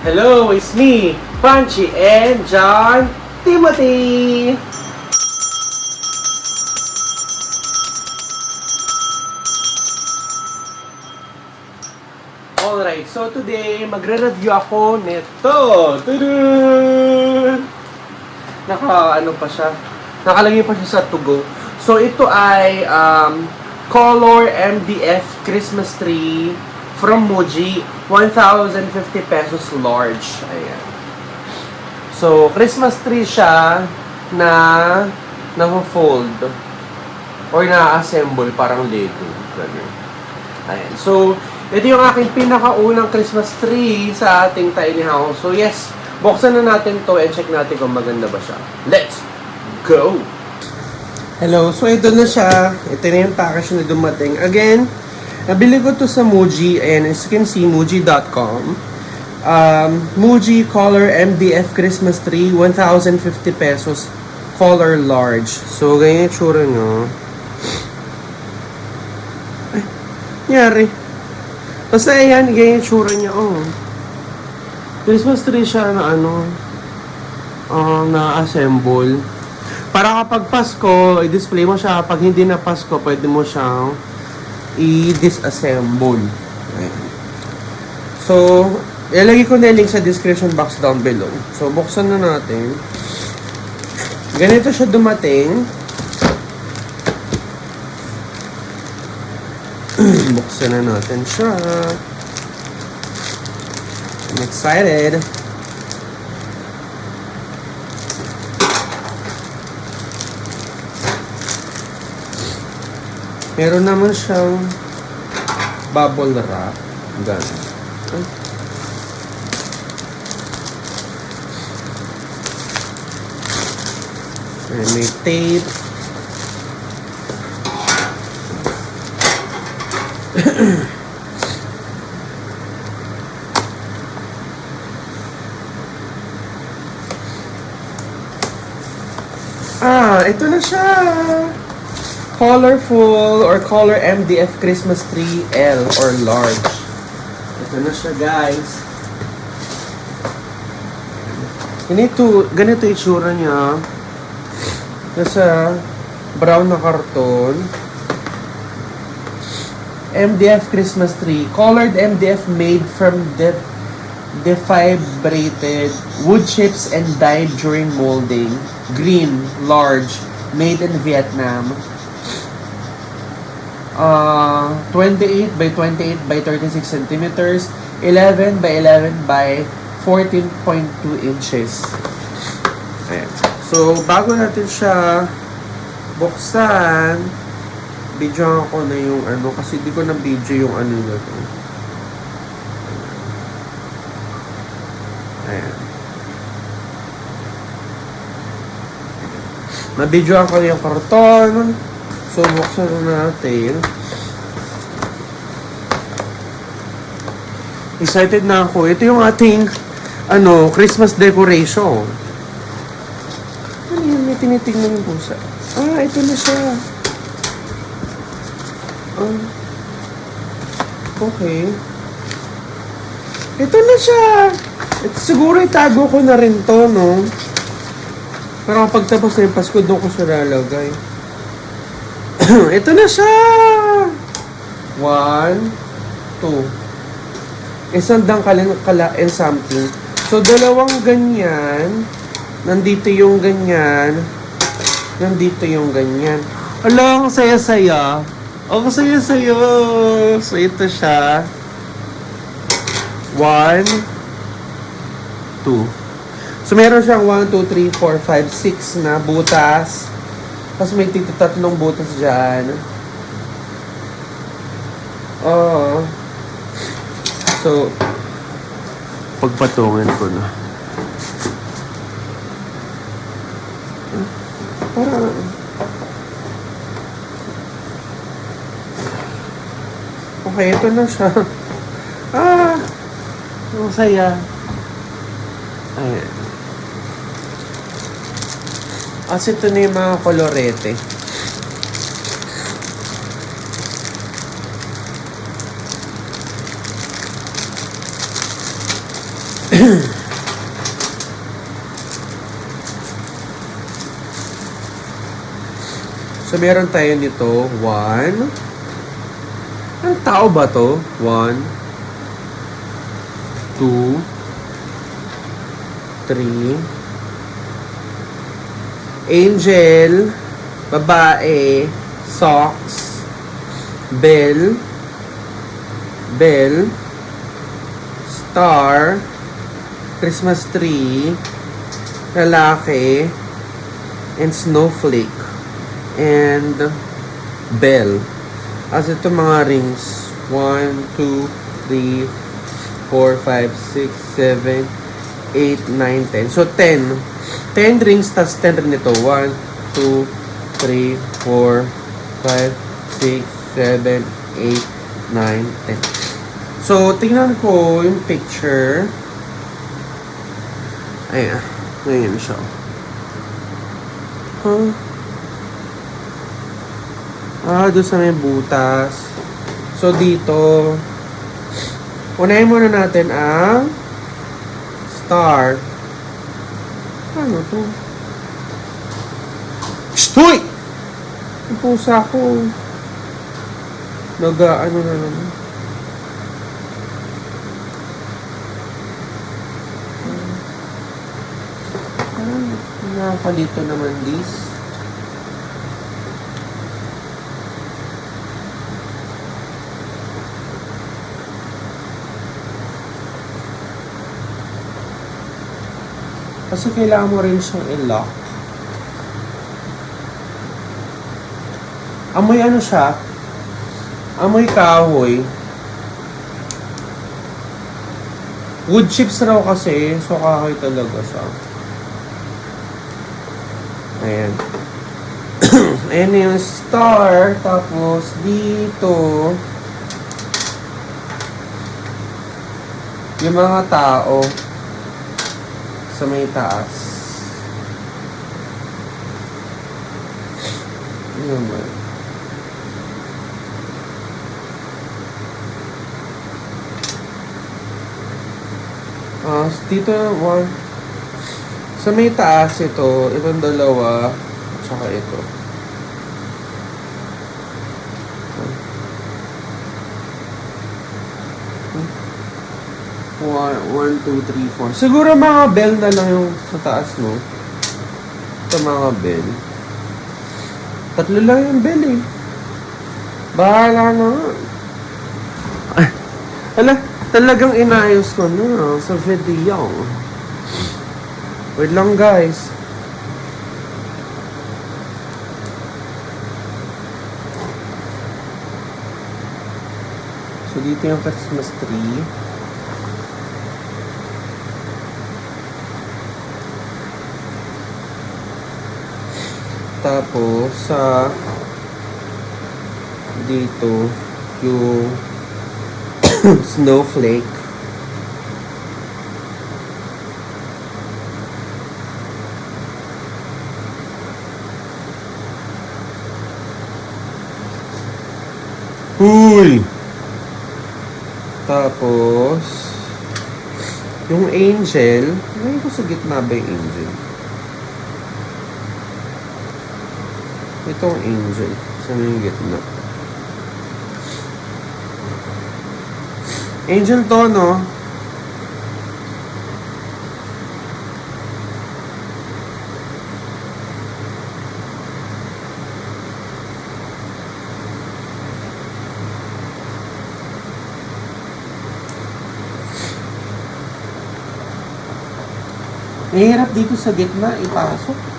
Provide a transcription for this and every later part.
Hello, it's me, Punchy and John Timothy! Alright, so today, magre-review ako nito. Tudun! Ano pa siya? Nakalagay pa siya sa to go. So, ito ay Color MDF Christmas Tree from Muji. 1,050 pesos large. Ayan. So, Christmas tree siya na naka-fold or na-assemble parang Lego. Ganun. Ayan. So, ito yung aking pinakaunang Christmas tree sa ating tiny house. So, yes, buksan na natin to and check natin kung maganda ba siya. Let's go! Hello, so ito na siya. Ito na yung package na dumating. Again, nabili ko to sa Muji. Ayan, as you can see, Muji.com. Muji Color MDF Christmas Tree, 1,050 pesos. Color large. So, ganyan yung tsura nyo. Ay, nangyari. Basta ayan, ganyan yung tsura niya. Oh. Christmas tree siya na na-assemble. Para kapag Pasko, i-display mo siya. Pag hindi na Pasko, pwede mo siyang i-disassemble. Ayan. So, ilagay ko na yung link sa description box down below. So, buksan na natin. Ganito siya dumating. Buksan na natin siya. I'm excited. Meron naman siyang bubble wrap. Ganun. And may tape. Ito na siya. Colorful or Color MDF Christmas Tree L or large. Ito na siya, guys. Ganito yung itsura niya. Nasa brown na karton. MDF Christmas Tree. Colored MDF made from defibrated wood chips and dyed during molding. Green, large, made in Vietnam. 28 by 28 by 36 centimeters. 11 by 11 by 14.2 inches. Ayan. So, bago natin siya buksan, video ko na yung kasi di ko na video yung na to. Ayan. Na-video ko yung karton. So, buksan na natin. Excited na ako. Ito yung ating Christmas decoration. Ano yun? May tinitingnan yung pusa. Ito na siya. Okay. Ito na siya. Siguro itago ko na rin to, no? Para kapag tapos na yung Pasko, doon ko siya lalagay. Ito na siya! 1, 2. Isang dangkal and something. So, dalawang ganyan. Nandito yung ganyan. Nandito yung ganyan. Ala, ang saya-saya. Ang saya-saya. So, ito siya. 1, 2. So, meron siyang 1, 2, 3, 4, 5, 6 na butas. Tapos may tatlong butas dyan. So, pagpatungan ko na. Parang okay, ito na siya. Ang saya. Ayan. Kasi ito na yung mga kolorete. meron tayo nito. 1. Ang tao ba to? 1, 2, 3. Angel, babae, socks, bell, star, Christmas tree, lalaki, and snowflake, and bell. As ito mga rings. 1, 2, 3, 4, 5, 6, 7, 8, 9, 10. So, 10. 10 rings, tas 10 rin ito. 1, 2, 3, 4, 5, 6, 7, 8, 9, 10. So, tingnan ko yung picture. Ayan. Ngayon siya. Huh? Doon sa may butas. So, dito. Unahin muna natin ang star. Ano to? Stoy! Ang pusa ko. Ano na naman. Nakalito naman this. Kasi kailangan mo rin siyang i-lock. Amoy ano siya? Amoy kahoy. Wood chips raw kasi. So kahoy talaga siya. Ayan. Ayan yung star. Tapos dito yung mga tao sa may taas. Ano naman? Dito one. Sa may taas ito, itong dalawa, tsaka ito. 1, 2, 3, 4. Siguro mga bell na lang yung sa taas, no? Ito mga bell. 3 lang yung bell, eh. Bahala na. Hala, talagang inayos ko na sa video. Wait lang, guys. So, dito yung Christmas tree. Tapos, sa dito, yung snowflake. Uy! Tapos, yung angel, may ko sa gitna ba yung angel? Itong angel, sa may gitna. Angel to, no? Mahirap dito sa gitna ipasok.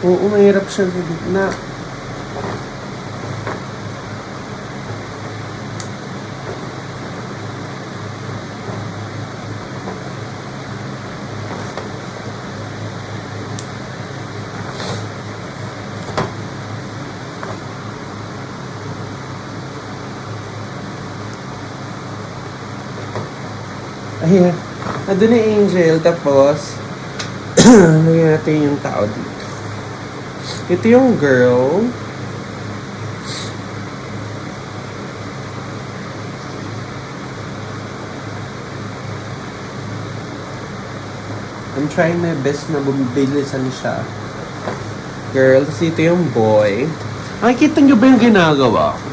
Oo, mahirap siya sa gitna. Ayan. Nandun na yung angel. Tapos, lagyan natin yung tao dito. Ito yung girl. I'm trying my best na bumibilisan siya. Girl, kasi ito yung boy. Nakikita niyo ba yung ginagawa ko?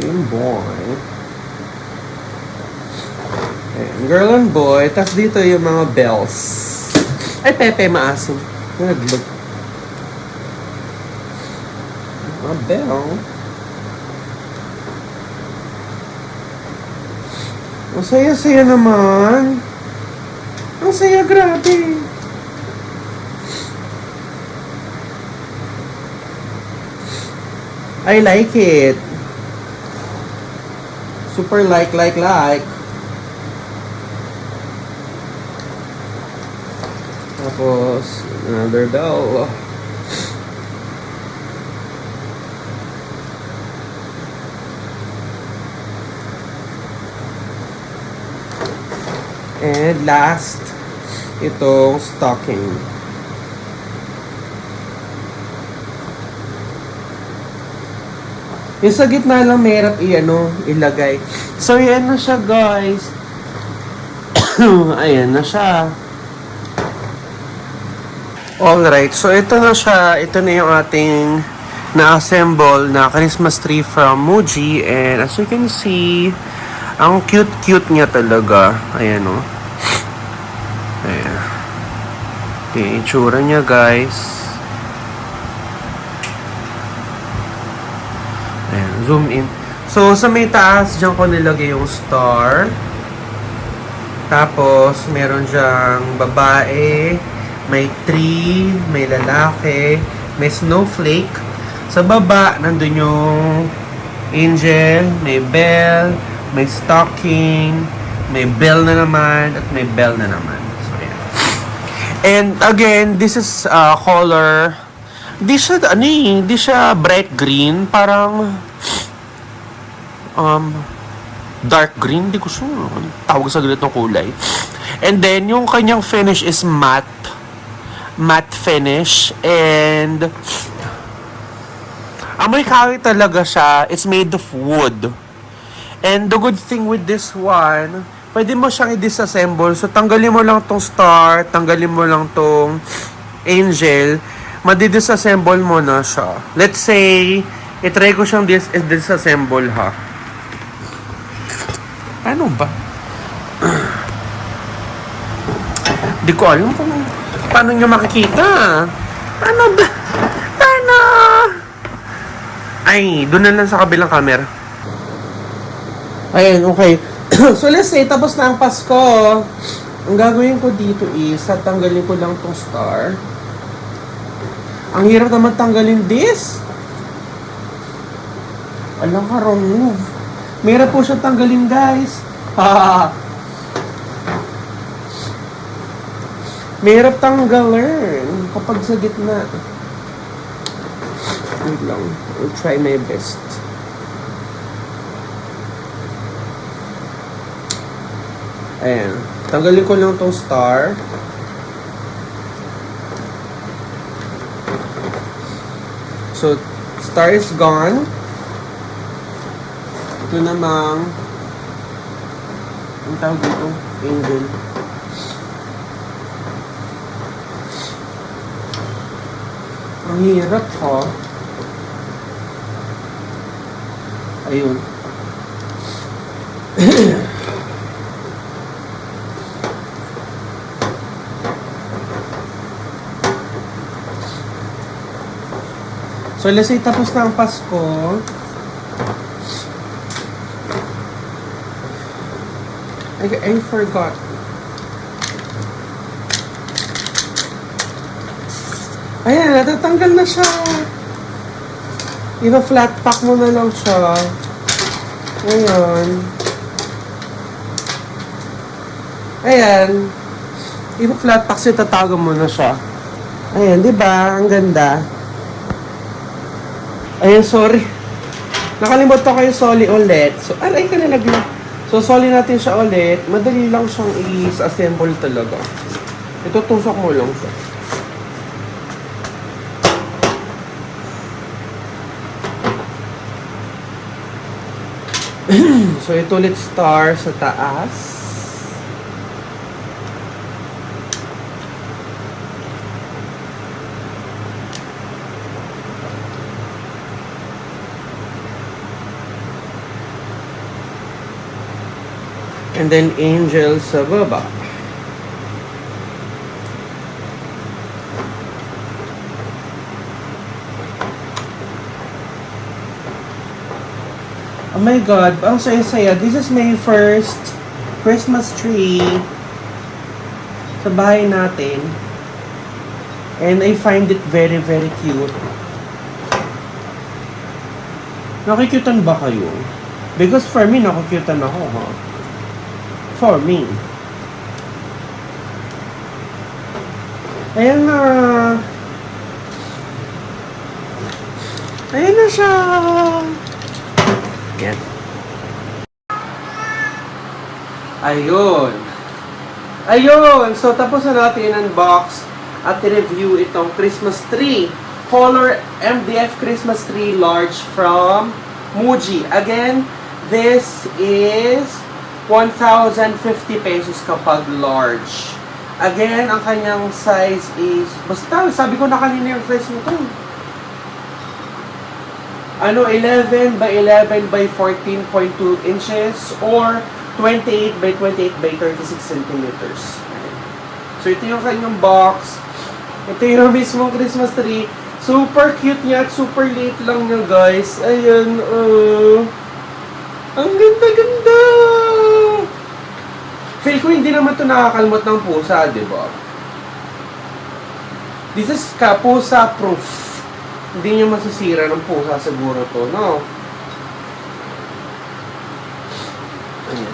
Yung boy. Ayan, girl and boy. Tapos dito yung mga bells. Ay, Pepe, maasim. Naglog. Mga bell. Ang saya-saya naman. Ang saya, grabe. I like it. Super like. Tapos, another bell. And last, itong stocking. Yung sa gitna lang mahirap ilagay. So, yan na siya, guys. Ayan na siya. Alright, so ito na siya. Ito na yung ating na-assemble na Christmas tree from Muji. And as you can see, ang cute-cute niya talaga. Ayan, oh. Ayan. Yung itsura niya, guys. Ayan, zoom in. So, sa may taas, dyan ko nilagay yung star. Tapos, meron dyang babae, may tree, may lalaki, may snowflake. Sa baba, nandun yung angel, may bell, may stocking, may bell na naman, at may bell na naman. So, yeah. And again, this is color. Di siya bright green. Parang, dark green. Di ko sure. Tawag sa ganitong kulay. And then, yung kanyang finish is matte. Matte finish. And, amoy kahoy talaga siya. It's made of wood. And the good thing with this one, pwede mo siyang i-disassemble. So, tanggalin mo lang tong star, tanggalin mo lang tong angel, madi-disassemble mo na siya. Let's say, itry ko siyang disassemble, ha. Ano ba? Di ko alam kung paano nyo makikita. Paano ba? Paano? Ay, doon na lang sa kabilang camera. Ayan, okay. So, let's say, tapos na ang Pasko. Ang gagawin ko dito is, tatanggalin ko lang tong star. Ang hirap naman tanggalin this. Alam ka, wrong move. Mahirap po siya tanggalin, guys. Mahirap tanggalin kapag sa gitna. Wait lang. I'll try my best. Ayan. Tanggalin ko lang tong star. So, star is gone. Ito namang ang tawag dito? Angel. Ang hirap, ha? Ayun. So, let's say, tapos na ang Pasko. I forgot. Ayan, natatanggal na siya. Iba-flat pack mo na lang siya. Ayan. Ayan. Iba-flat pack siya, tatago mo na siya. Ayan, di ba? Ang ganda. Ayan, sorry. Nakalimutan ko yung soli ulit. So, aray ka nalaglag. So, soli natin siya ulit. Madali lang siyang i-assemble talaga. Itutusok mo lang siya. So, ito ulit star sa taas. And then angel sa baba. Oh my God, ang saya-saya. This is my first Christmas tree sa bahay natin. And I find it very, very cute. Nakikyutan ba kayo? Because for me, nakikyutan ako, ha? For me. Ayan na. Ayan na siya. Yan. Ayun. Ayun. So, tapos na natin unbox at review itong Christmas tree. Color MDF Christmas tree large from Muji. Again, this is 1,050 pesos kapag large. Again, ang kanyang size is, basta, sabi ko na kanina yung size nito. 11 by 11 by 14.2 inches or 28 by 28 by 36 centimeters. So, ito yung kanyang box. Ito yung mismong Christmas tree. Super cute niya at super liit lang niya, guys. Ayan, ang ganda-ganda! Feel ko hindi naman ito nakakalmot ng pusa, di ba? This is pusa proof. Hindi nyo masisira ng pusa siguro to, no? Ayan.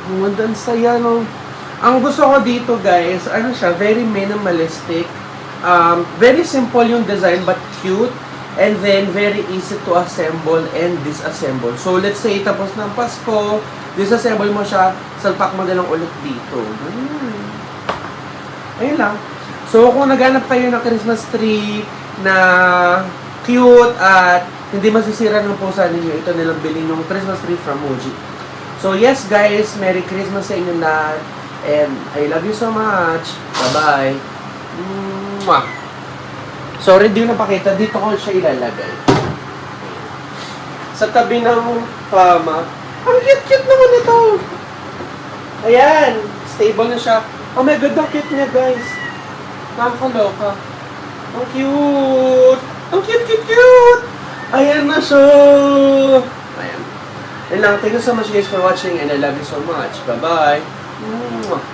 Ang ganda, ang saya, no? Ang gusto ko dito, guys, ano siya, very minimalistic. Very simple yung design but cute. And then, very easy to assemble and disassemble. So, let's say, tapos ng Pasko, disassemble mo siya, salpak mo na lang ulit dito. Ayun lang. So, kung naghanap kayo ng Christmas tree na cute at hindi masisira ng pusa ninyo, ito nilang bilhin yung Christmas tree from Muji. So, yes guys, Merry Christmas sa inyo lahat. And I love you so much. Bye-bye. Mwah. Sorry, di ko napakita. Dito ko siya ilalagay. Sa tabi ng kama. Ang cute-cute naman ito. Ayan. Stable na siya. Oh my God, ang cute niya, guys. Nakakaloka. Ang cute. Ang cute-cute-cute. Ayan na siya. Ayan. And lang, thank you so much guys for watching and I love you so much. Bye-bye. Mwah.